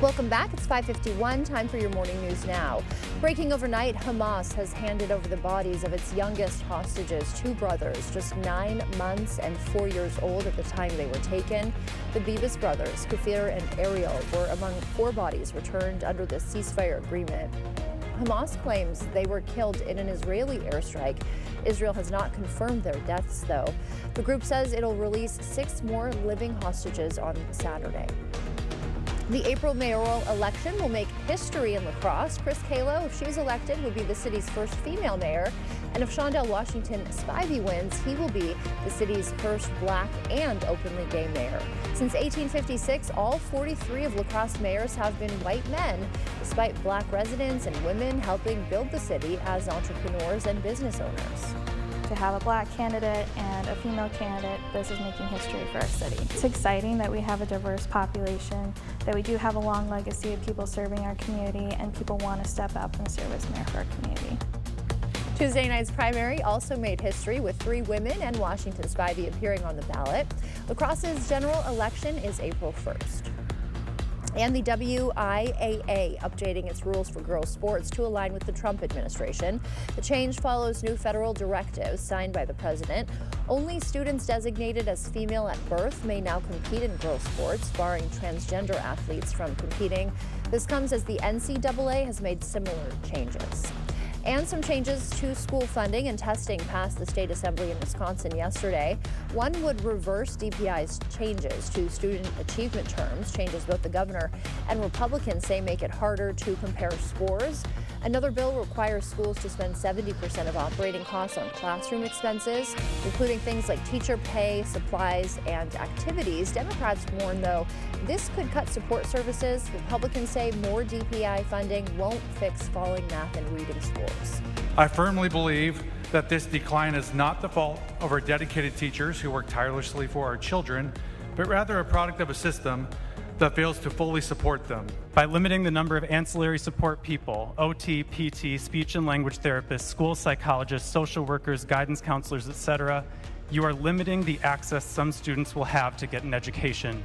Welcome back. It's 5:51. Time for your morning news now. Breaking overnight, Hamas has handed over the bodies of its youngest hostages, two brothers, just 9 months and 4 years old at the time they were taken. The Bibas brothers, Kfir and Ariel, were among 4 bodies returned under the ceasefire agreement. Hamas claims they were killed in an Israeli airstrike. Israel has not confirmed their deaths, though. The group says it'll release 6 more living hostages on Saturday. The April mayoral election will make history in La Crosse. Chris Kalo, if she's elected, would be the city's first female mayor. And if Shondell Washington Spivey wins, he will be the city's first black and openly gay mayor. Since 1856, all 43 of La Crosse mayors have been white men, despite black residents and women helping build the city as entrepreneurs and business owners. To have a black candidate and a female candidate, this is making history for our city. It's exciting that we have a diverse population, that we do have a long legacy of people serving our community, and people want to step up and serve as mayor for our community. Tuesday night's primary also made history with 3 women and Washington Spivey appearing on the ballot. La Crosse's general election is April 1st. And the WIAA updating its rules for girls' sports to align with the Trump administration. The change follows new federal directives signed by the president. Only students designated as female at birth may now compete in girls' sports, barring transgender athletes from competing. This comes as the NCAA has made similar changes. And some changes to school funding and testing passed the state assembly in Wisconsin yesterday. One would reverse DPI's changes to student achievement terms, changes both the governor and Republicans say make it harder to compare scores. Another bill requires schools to spend 70% of operating costs on classroom expenses, including things like teacher pay, supplies, and activities. Democrats warn, though, this could cut support services. Republicans say more DPI funding won't fix falling math and reading scores. I firmly believe that this decline is not the fault of our dedicated teachers who work tirelessly for our children, but rather a product of a system that fails to fully support them. By limiting the number of ancillary support people, OT, PT, speech and language therapists, school psychologists, social workers, guidance counselors, etc., you are limiting the access some students will have to get an education.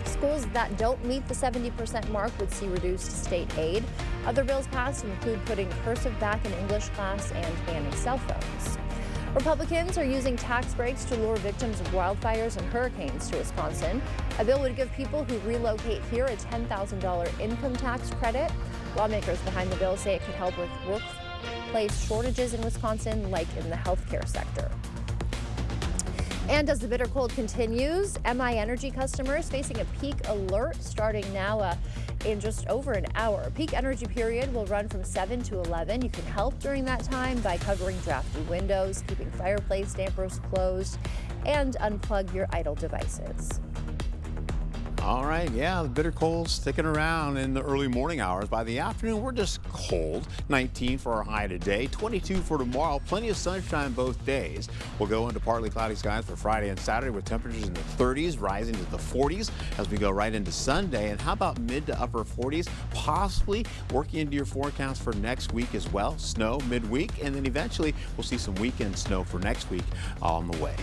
Schools that don't meet the 70% mark would see reduced state aid. Other bills passed include putting cursive back in English class and banning cell phones. Republicans are using tax breaks to lure victims of wildfires and hurricanes to Wisconsin. A bill would give people who relocate here a $10,000 income tax credit. Lawmakers behind the bill say it could help with workplace shortages in Wisconsin, like in the healthcare sector. And as the bitter cold continues, MI Energy customers facing a peak alert starting now in just over an hour. Peak energy period will run from 7 to 11. You can help during that time by covering drafty windows, keeping fireplace dampers closed, and unplug your idle devices. All right, yeah, the bitter cold sticking around in the early morning hours. By the afternoon, we're just cold. 19 for our high today, 22 for tomorrow. Plenty of sunshine both days. We'll go into partly cloudy skies for Friday and Saturday with temperatures in the 30s, rising to the 40s as we go right into Sunday. And how about mid to upper 40s, possibly working into your forecast for next week as well. Snow midweek, and then eventually we'll see some weekend snow for next week on the way.